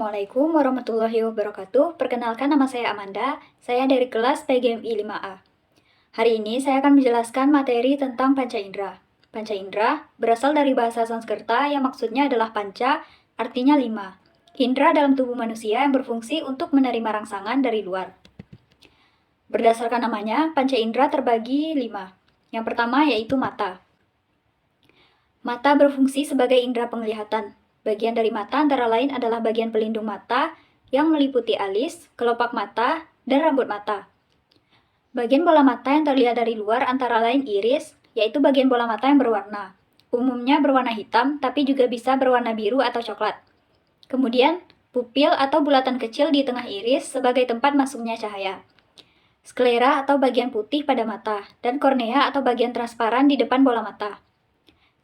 Assalamualaikum warahmatullahi wabarakatuh. Perkenalkan, nama saya Amanda. Saya dari kelas PGMI 5A. Hari ini saya akan menjelaskan materi tentang panca indera. Panca indera berasal dari bahasa Sanskerta yang maksudnya adalah panca, artinya 5. Indera dalam tubuh manusia yang berfungsi untuk menerima rangsangan dari luar. Berdasarkan namanya, panca indera terbagi 5. Yang pertama yaitu mata. Mata berfungsi sebagai indera penglihatan. Bagian dari mata antara lain adalah bagian pelindung mata yang meliputi alis, kelopak mata, dan rambut mata. Bagian bola mata yang terlihat dari luar antara lain iris, yaitu bagian bola mata yang berwarna. Umumnya berwarna hitam, tapi juga bisa berwarna biru atau coklat. Kemudian, pupil atau bulatan kecil di tengah iris sebagai tempat masuknya cahaya. Sklera atau bagian putih pada mata, dan kornea atau bagian transparan di depan bola mata.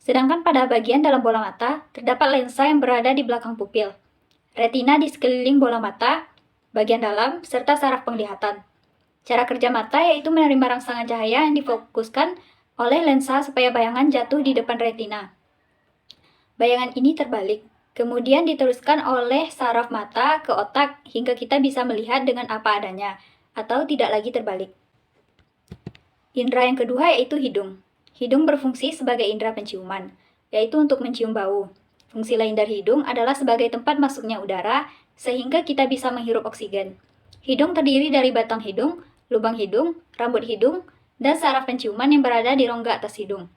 Sedangkan pada bagian dalam bola mata, terdapat lensa yang berada di belakang pupil, retina di sekeliling bola mata, bagian dalam, serta saraf penglihatan. Cara kerja mata yaitu menerima rangsangan cahaya yang difokuskan oleh lensa supaya bayangan jatuh di depan retina. Bayangan ini terbalik, kemudian diteruskan oleh saraf mata ke otak hingga kita bisa melihat dengan apa adanya, atau tidak lagi terbalik. Indera yang kedua yaitu hidung. Hidung berfungsi sebagai indera penciuman, yaitu untuk mencium bau. Fungsi lain dari hidung adalah sebagai tempat masuknya udara, sehingga kita bisa menghirup oksigen. Hidung terdiri dari batang hidung, lubang hidung, rambut hidung, dan saraf penciuman yang berada di rongga atas hidung.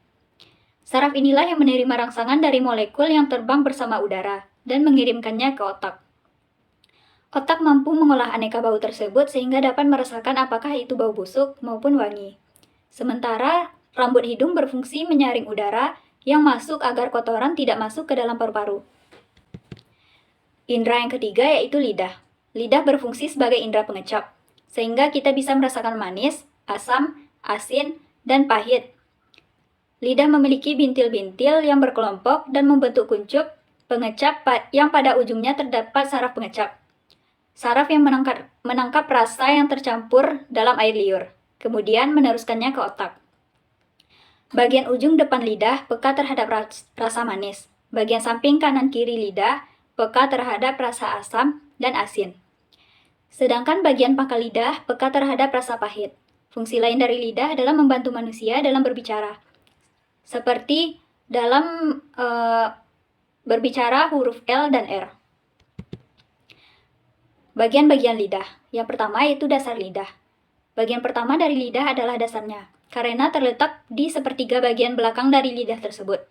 Saraf inilah yang menerima rangsangan dari molekul yang terbang bersama udara, dan mengirimkannya ke otak. Otak mampu mengolah aneka bau tersebut sehingga dapat merasakan apakah itu bau busuk maupun wangi. Sementara rambut hidung berfungsi menyaring udara yang masuk agar kotoran tidak masuk ke dalam paru-paru. Indera yang ketiga yaitu lidah. Lidah berfungsi sebagai indera pengecap, sehingga kita bisa merasakan manis, asam, asin, dan pahit. Lidah memiliki bintil-bintil yang berkelompok dan membentuk kuncup pengecap yang pada ujungnya terdapat saraf pengecap. Saraf yang menangkap rasa yang tercampur dalam air liur, kemudian meneruskannya ke otak. Bagian ujung depan lidah peka terhadap rasa manis. Bagian samping kanan kiri lidah peka terhadap rasa asam dan asin. Sedangkan bagian pangkal lidah peka terhadap rasa pahit. Fungsi lain dari lidah adalah membantu manusia dalam berbicara. Seperti dalam berbicara huruf L dan R. Bagian-bagian lidah. Yang pertama yaitu dasar lidah. Bagian pertama dari lidah adalah dasarnya, karena terletak di sepertiga bagian belakang dari lidah tersebut.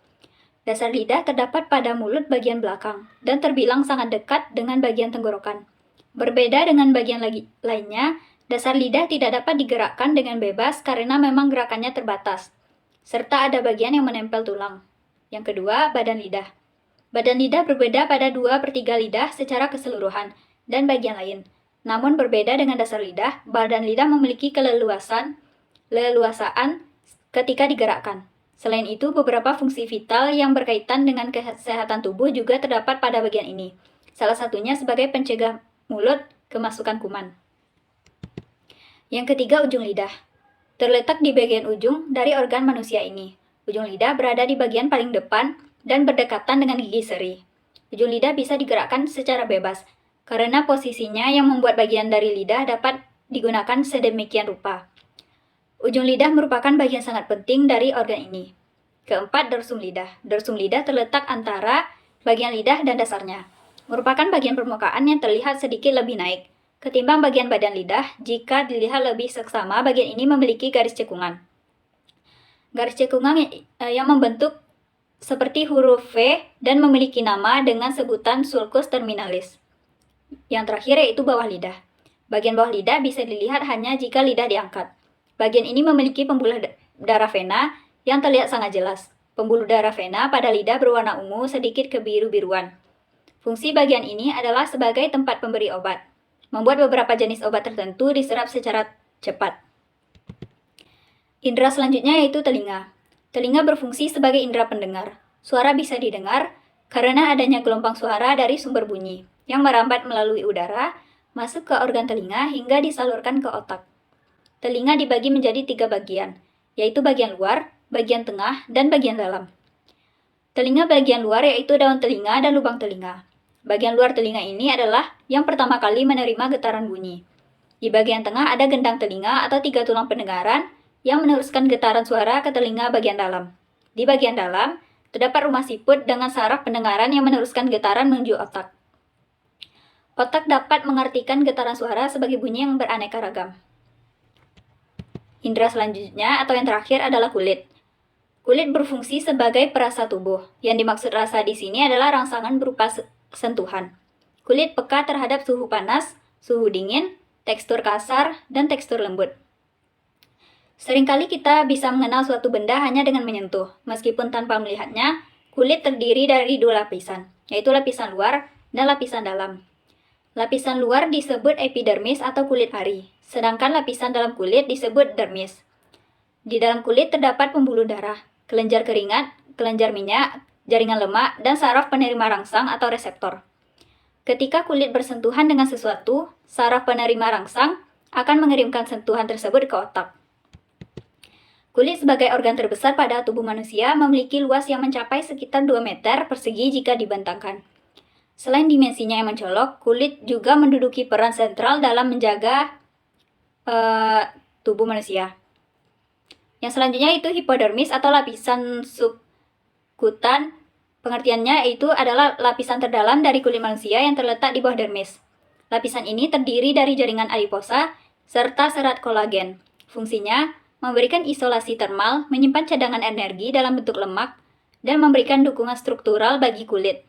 Dasar lidah terdapat pada mulut bagian belakang, dan terbilang sangat dekat dengan bagian tenggorokan. Berbeda dengan bagian lainnya, dasar lidah tidak dapat digerakkan dengan bebas karena memang gerakannya terbatas, serta ada bagian yang menempel tulang. Yang kedua, badan lidah. Badan lidah berbeda pada 2/3 lidah secara keseluruhan, dan bagian lain. Namun berbeda dengan dasar lidah, badan lidah memiliki keleluasaan ketika digerakkan. Selain itu, beberapa fungsi vital yang berkaitan dengan kesehatan tubuh juga terdapat pada bagian ini. Salah satunya sebagai pencegah mulut kemasukan kuman. Yang ketiga, ujung lidah. Terletak di bagian ujung dari organ manusia ini. Ujung lidah berada di bagian paling depan dan berdekatan dengan gigi seri. Ujung lidah bisa digerakkan secara bebas, karena posisinya yang membuat bagian dari lidah dapat digunakan sedemikian rupa. Ujung lidah merupakan bagian sangat penting dari organ ini. Keempat, dorsum lidah. Dorsum lidah terletak antara bagian lidah dan dasarnya. Merupakan bagian permukaan yang terlihat sedikit lebih naik ketimbang bagian badan lidah. Jika dilihat lebih seksama, bagian ini memiliki garis cekungan. Garis cekungan yang membentuk seperti huruf V dan memiliki nama dengan sebutan sulcus terminalis. Yang terakhir yaitu bawah lidah. Bagian bawah lidah bisa dilihat hanya jika lidah diangkat. Bagian ini memiliki pembuluh darah vena yang terlihat sangat jelas. Pembuluh darah vena pada lidah berwarna ungu sedikit kebiru-biruan. Fungsi bagian ini adalah sebagai tempat pemberi obat, membuat beberapa jenis obat tertentu diserap secara cepat. Indera selanjutnya yaitu telinga. Telinga berfungsi sebagai indera pendengar. Suara bisa didengar karena adanya gelombang suara dari sumber bunyi yang merambat melalui udara, masuk ke organ telinga hingga disalurkan ke otak. Telinga dibagi menjadi 3 bagian, yaitu bagian luar, bagian tengah, dan bagian dalam. Telinga bagian luar yaitu daun telinga dan lubang telinga. Bagian luar telinga ini adalah yang pertama kali menerima getaran bunyi. Di bagian tengah ada gendang telinga atau 3 tulang pendengaran yang meneruskan getaran suara ke telinga bagian dalam. Di bagian dalam, terdapat rumah siput dengan saraf pendengaran yang meneruskan getaran menuju otak. Otak dapat mengartikan getaran suara sebagai bunyi yang beraneka ragam. Indera selanjutnya atau yang terakhir adalah kulit. Kulit berfungsi sebagai perasa tubuh. Yang dimaksud rasa di sini adalah rangsangan berupa sentuhan. Kulit peka terhadap suhu panas, suhu dingin, tekstur kasar, dan tekstur lembut. Seringkali kita bisa mengenal suatu benda hanya dengan menyentuh. Meskipun tanpa melihatnya, kulit terdiri dari 2 lapisan, yaitu lapisan luar dan lapisan dalam. Lapisan luar disebut epidermis atau kulit ari, sedangkan lapisan dalam kulit disebut dermis. Di dalam kulit terdapat pembuluh darah, kelenjar keringat, kelenjar minyak, jaringan lemak, dan saraf penerima rangsang atau reseptor. Ketika kulit bersentuhan dengan sesuatu, saraf penerima rangsang akan mengirimkan sentuhan tersebut ke otak. Kulit sebagai organ terbesar pada tubuh manusia memiliki luas yang mencapai sekitar 2 meter persegi jika dibentangkan. Selain dimensinya yang mencolok, kulit juga menduduki peran sentral dalam menjaga tubuh manusia. Yang selanjutnya itu hipodermis atau lapisan subkutan. Pengertiannya itu adalah lapisan terdalam dari kulit manusia yang terletak di bawah dermis. Lapisan ini terdiri dari jaringan adiposa serta serat kolagen. Fungsinya memberikan isolasi termal, menyimpan cadangan energi dalam bentuk lemak, dan memberikan dukungan struktural bagi kulit.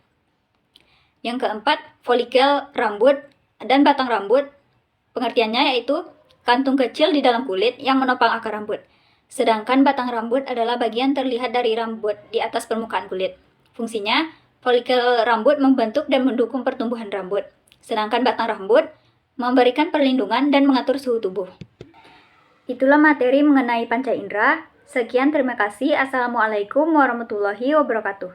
Yang keempat, folikel rambut dan batang rambut. Pengertiannya yaitu kantung kecil di dalam kulit yang menopang akar rambut. Sedangkan batang rambut adalah bagian terlihat dari rambut di atas permukaan kulit. Fungsinya, folikel rambut membentuk dan mendukung pertumbuhan rambut. Sedangkan batang rambut memberikan perlindungan dan mengatur suhu tubuh. Itulah materi mengenai panca indera. Sekian, terima kasih. Assalamualaikum warahmatullahi wabarakatuh.